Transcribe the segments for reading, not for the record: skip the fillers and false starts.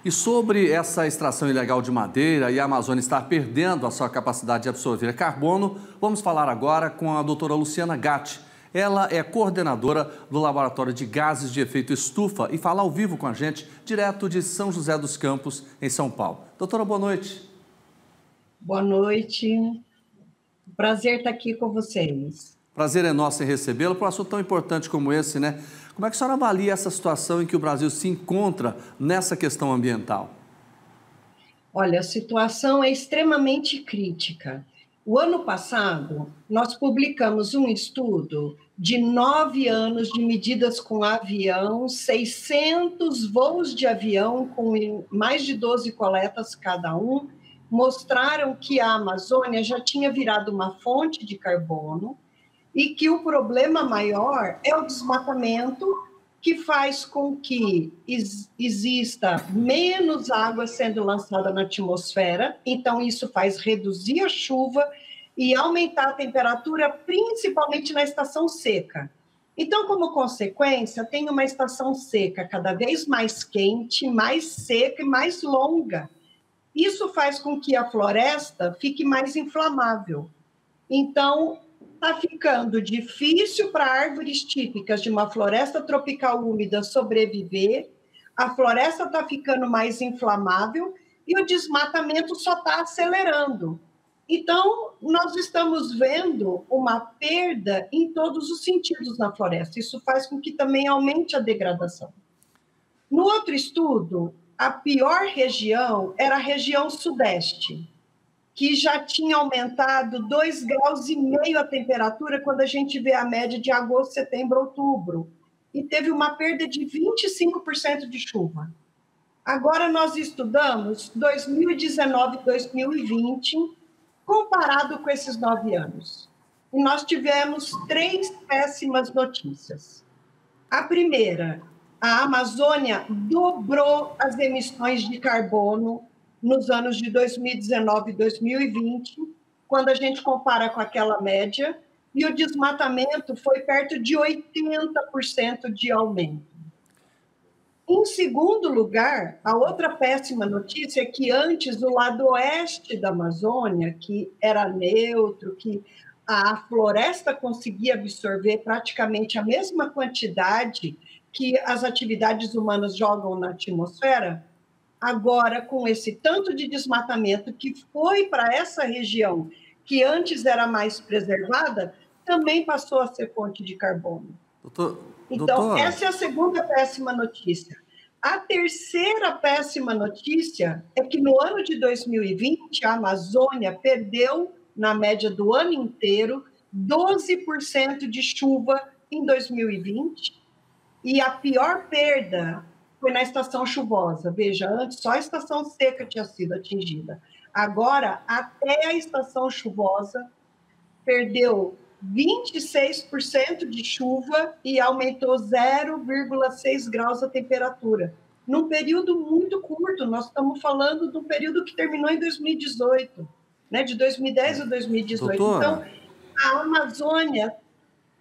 E sobre essa extração ilegal de madeira e a Amazônia estar perdendo a sua capacidade de absorver carbono, vamos falar agora com a doutora Luciana Gatti. Ela é coordenadora do Laboratório de Gases de Efeito Estufa e fala ao vivo com a gente, direto de São José dos Campos, em São Paulo. Doutora, boa noite. Boa noite. Prazer estar aqui com vocês. Prazer é nosso em recebê-lo para um assunto tão importante como esse, né? Como é que a senhora avalia essa situação em que o Brasil se encontra nessa questão ambiental? Olha, a situação é extremamente crítica. O ano passado, nós publicamos um estudo de 9 anos de medidas com avião, 600 voos de avião com mais de 12 coletas cada um, mostraram que a Amazônia já tinha virado uma fonte de carbono e que o problema maior é o desmatamento, que faz com que exista menos água sendo lançada na atmosfera, então isso faz reduzir a chuva e aumentar a temperatura, principalmente na estação seca. Então, como consequência, tem uma estação seca cada vez mais quente, mais seca e mais longa. Isso faz com que a floresta fique mais inflamável. Então, está ficando difícil para árvores típicas de uma floresta tropical úmida sobreviver, a floresta está ficando mais inflamável e o desmatamento só está acelerando. Então, nós estamos vendo uma perda em todos os sentidos na floresta. Isso faz com que também aumente a degradação. No outro estudo, a pior região era a região sudeste, que já tinha aumentado 2,5 graus a temperatura quando a gente vê a média de agosto, setembro, outubro. E teve uma perda de 25% de chuva. Agora nós estudamos 2019 e 2020, comparado com esses 9 anos. E nós tivemos 3 péssimas notícias. A primeira, a Amazônia dobrou as emissões de carbono nos anos de 2019 e 2020, quando a gente compara com aquela média, e o desmatamento foi perto de 80% de aumento. Em segundo lugar, a outra péssima notícia é que antes o lado oeste da Amazônia, que era neutro, que a floresta conseguia absorver praticamente a mesma quantidade que as atividades humanas jogam na atmosfera, agora, com esse tanto de desmatamento que foi para essa região, que antes era mais preservada, também passou a ser fonte de carbono. Então, essa é a segunda péssima notícia. A terceira péssima notícia é que no ano de 2020, a Amazônia perdeu, na média do ano inteiro, 12% de chuva em 2020, e a pior perda foi na estação chuvosa. Veja, antes só a estação seca tinha sido atingida. Agora, até a estação chuvosa, perdeu 26% de chuva e aumentou 0,6 graus a temperatura. Num período muito curto, nós estamos falando de um período que terminou em 2018, né? De 2010 a 2018. Doutora. Então, a Amazônia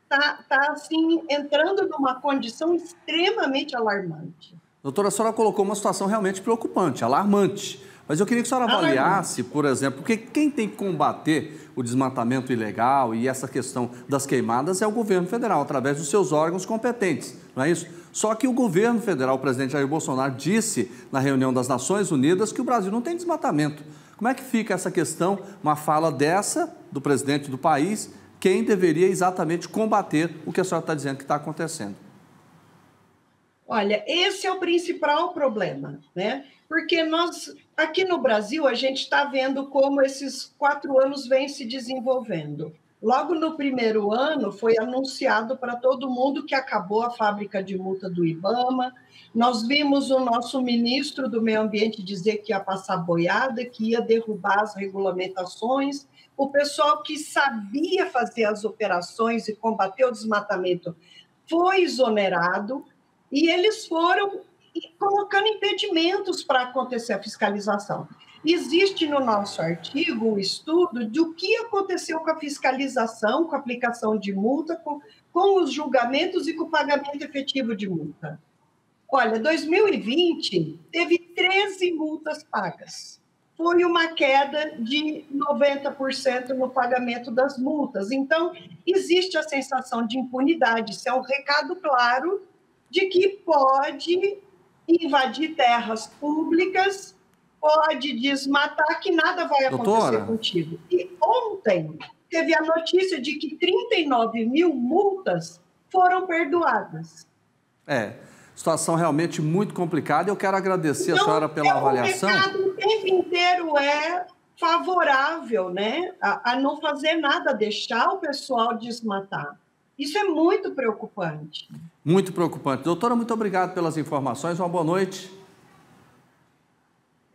está assim, entrando numa condição extremamente alarmante. Doutora, a senhora colocou uma situação realmente preocupante, alarmante. Mas eu queria que a senhora avaliasse, por exemplo, porque quem tem que combater o desmatamento ilegal e essa questão das queimadas é o governo federal, através dos seus órgãos competentes, não é isso? Só que o governo federal, o presidente Jair Bolsonaro, disse na reunião das Nações Unidas que o Brasil não tem desmatamento. Como é que fica essa questão, uma fala dessa do presidente do país, quem deveria exatamente combater o que a senhora está dizendo que está acontecendo? Olha, esse é o principal problema, né? Porque nós, aqui no Brasil, a gente está vendo como esses 4 anos vêm se desenvolvendo. Logo no primeiro ano, foi anunciado para todo mundo que acabou a fábrica de multa do IBAMA. Nós vimos o nosso ministro do Meio Ambiente dizer que ia passar boiada, que ia derrubar as regulamentações. O pessoal que sabia fazer as operações e combater o desmatamento foi exonerado. E eles foram colocando impedimentos para acontecer a fiscalização. Existe no nosso artigo um estudo do que aconteceu com a fiscalização, com a aplicação de multa, com os julgamentos e com o pagamento efetivo de multa. Olha, 2020 teve 13 multas pagas. Foi uma queda de 90% no pagamento das multas. Então, existe a sensação de impunidade. Isso é um recado claro de que pode invadir terras públicas, pode desmatar, que nada vai acontecer contigo. E ontem teve a notícia de que 39 mil multas foram perdoadas. Situação realmente muito complicada. Eu quero agradecer a senhora pela avaliação. O mercado o tempo inteiro é favorável, né, a não fazer nada, deixar o pessoal desmatar. Isso é muito preocupante. Muito preocupante. Doutora, muito obrigado pelas informações. Uma boa noite.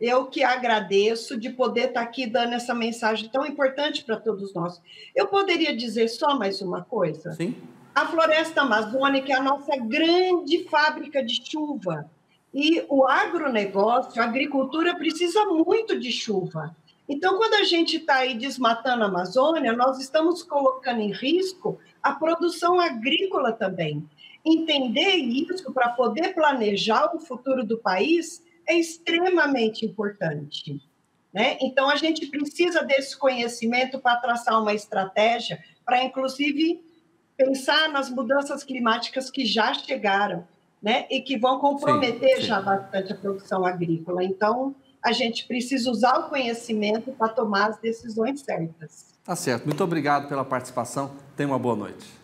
Eu que agradeço de poder estar aqui dando essa mensagem tão importante para todos nós. Eu poderia dizer só mais uma coisa? Sim. A floresta amazônica é a nossa grande fábrica de chuva. E o agronegócio, a agricultura, precisa muito de chuva. Então, quando a gente está aí desmatando a Amazônia, nós estamos colocando em risco a produção agrícola também. Entender isso para poder planejar o futuro do país é extremamente importante, né? Então, a gente precisa desse conhecimento para traçar uma estratégia para, inclusive, pensar nas mudanças climáticas que já chegaram, né? E que vão comprometer já bastante a produção agrícola. Então, a gente precisa usar o conhecimento para tomar as decisões certas. Tá certo. Muito obrigado pela participação. Tenha uma boa noite.